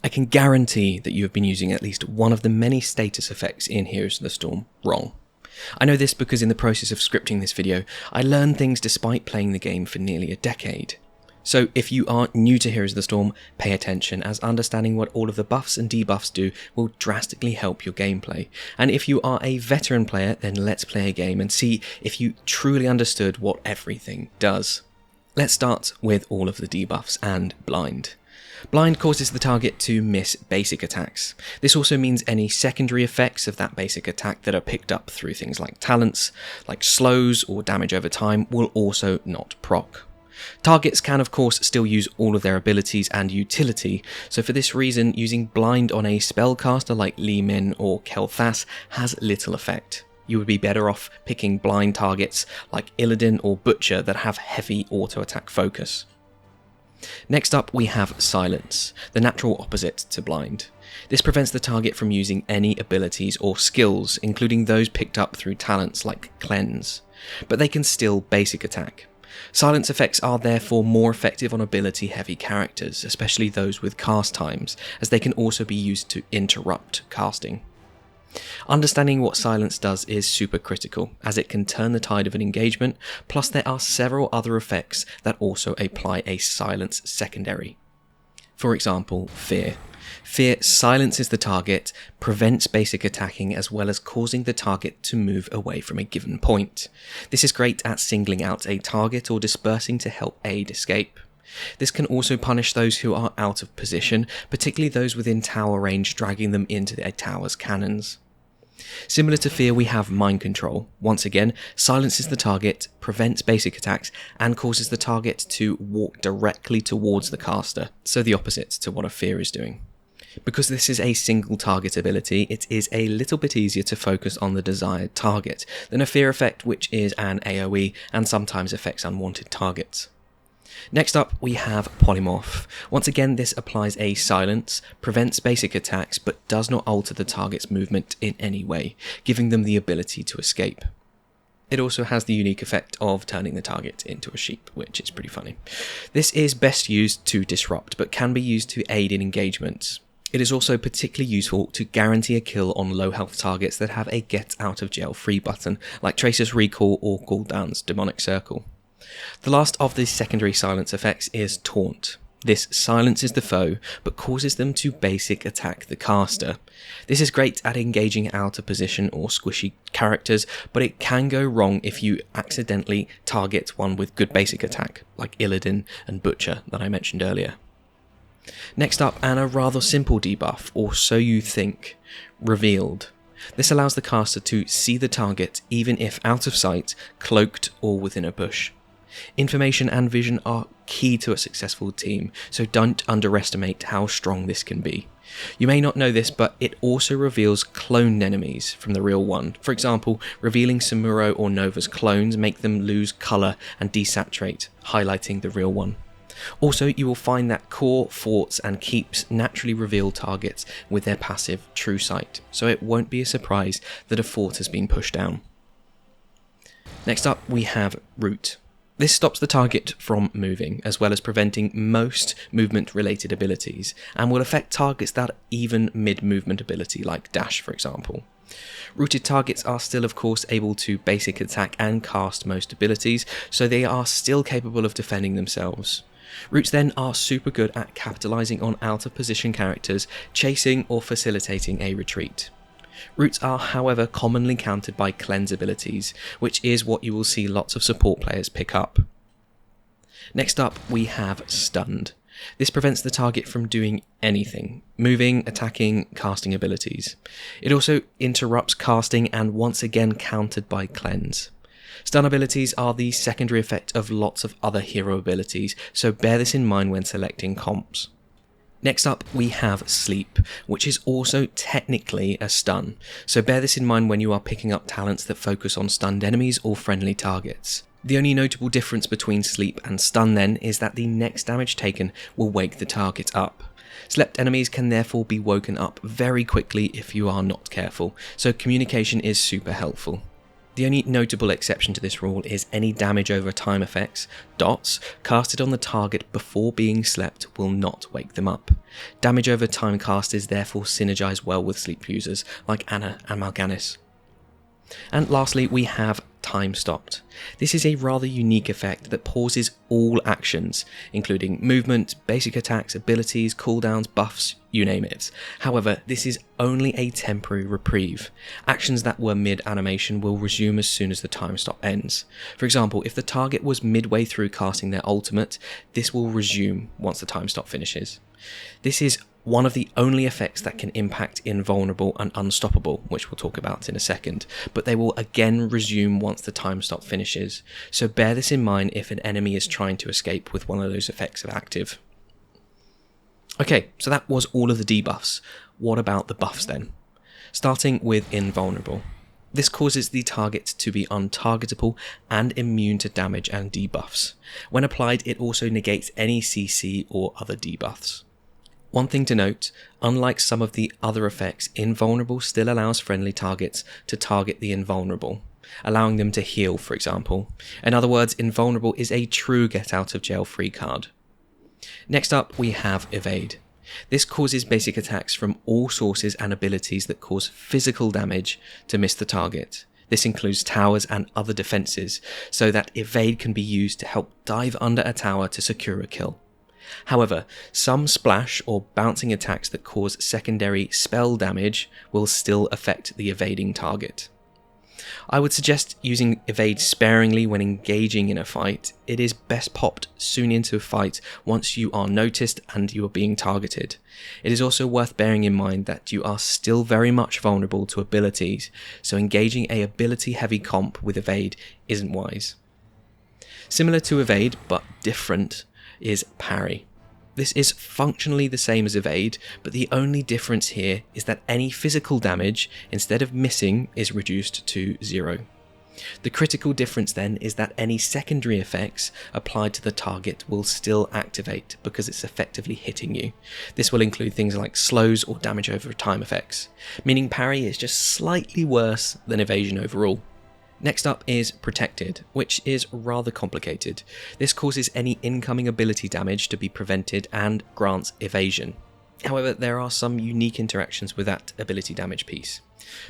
I can guarantee that you have been using at least one of the many status effects in Heroes of the Storm wrong. I know this because in the process of scripting this video, I learned things despite playing the game for nearly a decade. So if you are new to Heroes of the Storm, pay attention, as understanding what all of the buffs and debuffs do will drastically help your gameplay. And if you are a veteran player, then let's play a game and see if you truly understood what everything does. Let's start with all of the debuffs and Blind. Blind causes the target to miss basic attacks. This also means any secondary effects of that basic attack that are picked up through things like talents, like slows or damage over time, will also not proc. Targets can of course still use all of their abilities and utility, so for this reason using Blind on a spellcaster like Li Min or Kel'Thas has little effect. You would be better off picking blind targets like Illidan or Butcher that have heavy auto-attack focus. Next up we have Silence, the natural opposite to Blind. This prevents the target from using any abilities or skills, including those picked up through talents like Cleanse, but they can still basic attack. Silence effects are therefore more effective on ability heavy characters, especially those with cast times, as they can also be used to interrupt casting. Understanding what Silence does is super critical, as it can turn the tide of an engagement, plus there are several other effects that also apply a Silence secondary. For example, Fear. Fear silences the target, prevents basic attacking, as well as causing the target to move away from a given point. This is great at singling out a target or dispersing to help aid escape. This can also punish those who are out of position, particularly those within tower range, dragging them into a tower's cannons. Similar to Fear, we have Mind Control. Once again, silences the target, prevents basic attacks, and causes the target to walk directly towards the caster, so the opposite to what a Fear is doing. Because this is a single target ability, it is a little bit easier to focus on the desired target than a Fear effect, which is an AoE and sometimes affects unwanted targets. Next up we have Polymorph. Once again this applies a silence, prevents basic attacks but does not alter the target's movement in any way, giving them the ability to escape. It also has the unique effect of turning the target into a sheep, which is pretty funny. This is best used to disrupt but can be used to aid in engagements. It is also particularly useful to guarantee a kill on low health targets that have a get out of jail free button, like Tracer's Recall or Gul'dan's Demonic Circle. The last of the secondary silence effects is Taunt. This silences the foe, but causes them to basic attack the caster. This is great at engaging out of position or squishy characters, but it can go wrong if you accidentally target one with good basic attack, like Illidan and Butcher that I mentioned earlier. Next up, and a rather simple debuff, or so you think, Revealed. This allows the caster to see the target even if out of sight, cloaked, or within a bush. Information and vision are key to a successful team, so don't underestimate how strong this can be. You may not know this, but it also reveals cloned enemies from the real one. For example, revealing Samuro or Nova's clones make them lose colour and desaturate, highlighting the real one. Also, you will find that core, forts and keeps naturally reveal targets with their passive True Sight, so it won't be a surprise that a fort has been pushed down. Next up we have Root. This stops the target from moving, as well as preventing most movement-related abilities, and will affect targets that are even mid-movement ability, like Dash for example. Rooted targets are still of course able to basic attack and cast most abilities, so they are still capable of defending themselves. Roots then are super good at capitalizing on out-of-position characters, chasing or facilitating a retreat. Roots are however commonly countered by cleanse abilities, which is what you will see lots of support players pick up. Next up we have Stunned. This prevents the target from doing anything, moving, attacking, casting abilities. It also interrupts casting and once again countered by cleanse. Stun abilities are the secondary effect of lots of other hero abilities, so bear this in mind when selecting comps. Next up we have Sleep, which is also technically a stun, so bear this in mind when you are picking up talents that focus on stunned enemies or friendly targets. The only notable difference between Sleep and Stun then is that the next damage taken will wake the target up. Slept enemies can therefore be woken up very quickly if you are not careful, so communication is super helpful. The only notable exception to this rule is any damage over time effects, dots, casted on the target before being slept will not wake them up. Damage over time casters therefore synergize well with sleep users like Anna and Mal'Ganis. And lastly, we have Time Stopped. This is a rather unique effect that pauses all actions, including movement, basic attacks, abilities, cooldowns, buffs, you name it. However, this is only a temporary reprieve. Actions that were mid-animation will resume as soon as the time stop ends. For example, if the target was midway through casting their ultimate, this will resume once the time stop finishes. This is one of the only effects that can impact Invulnerable and Unstoppable, which we'll talk about in a second, but they will again resume once the time stop finishes, so bear this in mind if an enemy is trying to escape with one of those effects active. Okay, so that was all of the debuffs. What about the buffs then? Starting with Invulnerable. This causes the target to be untargetable and immune to damage and debuffs. When applied, it also negates any CC or other debuffs. One thing to note, unlike some of the other effects, Invulnerable still allows friendly targets to target the invulnerable, allowing them to heal, for example. In other words, Invulnerable is a true get-out-of-jail-free card. Next up, we have Evade. This causes basic attacks from all sources and abilities that cause physical damage to miss the target. This includes towers and other defences, so that Evade can be used to help dive under a tower to secure a kill. However, some splash or bouncing attacks that cause secondary spell damage will still affect the evading target. I would suggest using Evade sparingly when engaging in a fight. It is best popped soon into a fight once you are noticed and you are being targeted. It is also worth bearing in mind that you are still very much vulnerable to abilities, so engaging a ability heavy comp with Evade isn't wise. Similar to Evade, but different, is Parry. This is functionally the same as Evade, but the only difference here is that any physical damage, instead of missing, is reduced to 0. The critical difference then is that any secondary effects applied to the target will still activate because it's effectively hitting you. This will include things like slows or damage over time effects, meaning Parry is just slightly worse than Evasion overall. Next up is Protected, which is rather complicated. This causes any incoming ability damage to be prevented and grants evasion. However, there are some unique interactions with that ability damage piece.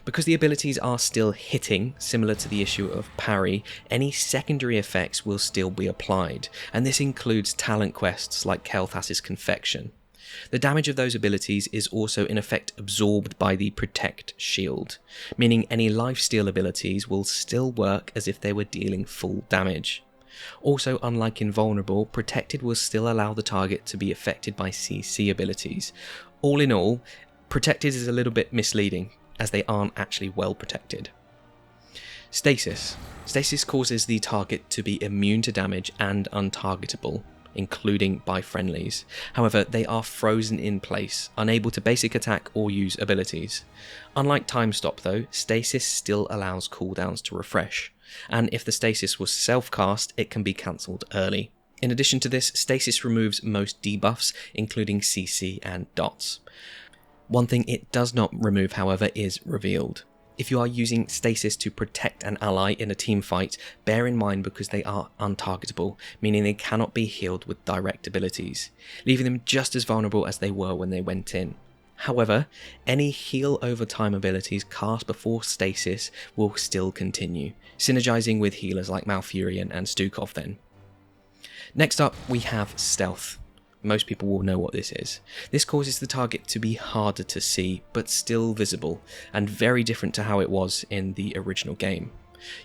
Because the abilities are still hitting, similar to the issue of Parry, any secondary effects will still be applied, and this includes talent quests like Kael'thas's Confection. The damage of those abilities is also in effect absorbed by the Protect shield, meaning any lifesteal abilities will still work as if they were dealing full damage. Also, unlike Invulnerable, Protected will still allow the target to be affected by CC abilities. All in all, Protected is a little bit misleading, as they aren't actually well protected. Stasis. Stasis causes the target to be immune to damage and untargetable, including by friendlies. However, they are frozen in place, unable to basic attack or use abilities. Unlike Time Stop though, Stasis still allows cooldowns to refresh, and if the Stasis was self-cast, it can be cancelled early. In addition to this, Stasis removes most debuffs, including CC and dots. One thing it does not remove, however, is Revealed. If you are using Stasis to protect an ally in a team fight, bear in mind because they are untargetable, meaning they cannot be healed with direct abilities, leaving them just as vulnerable as they were when they went in. However, any heal over time abilities cast before Stasis will still continue, synergizing with healers like Malfurion and Stukov then. Next up, we have Stealth. Most people will know what this is. This causes the target to be harder to see, but still visible, and very different to how it was in the original game.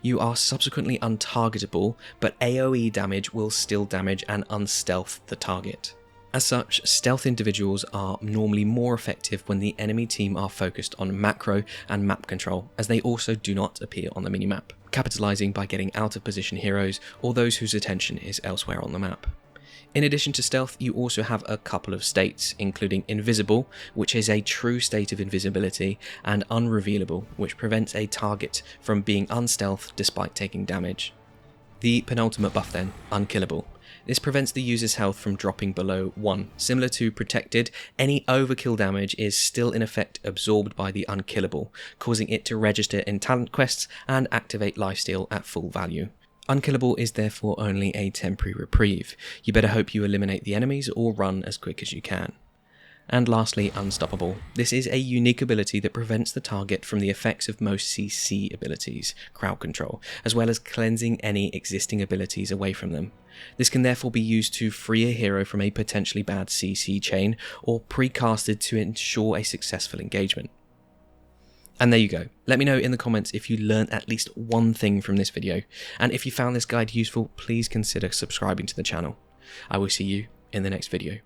You are subsequently untargetable, but AoE damage will still damage and unstealth the target. As such, stealth individuals are normally more effective when the enemy team are focused on macro and map control, as they also do not appear on the minimap, capitalizing by getting out of position heroes or those whose attention is elsewhere on the map. In addition to stealth, you also have a couple of states, including invisible, which is a true state of invisibility, and unrevealable, which prevents a target from being unstealthed despite taking damage. The penultimate buff then, unkillable. This prevents the user's health from dropping below 1. Similar to Protected, any overkill damage is still in effect absorbed by the unkillable, causing it to register in talent quests and activate lifesteal at full value. Unkillable is therefore only a temporary reprieve. You better hope you eliminate the enemies or run as quick as you can. And lastly, Unstoppable. This is a unique ability that prevents the target from the effects of most CC abilities, crowd control, as well as cleansing any existing abilities away from them. This can therefore be used to free a hero from a potentially bad CC chain, or precasted to ensure a successful engagement. And there you go. Let me know in the comments if you learned at least one thing from this video, and if you found this guide useful, please consider subscribing to the channel. I will see you in the next video.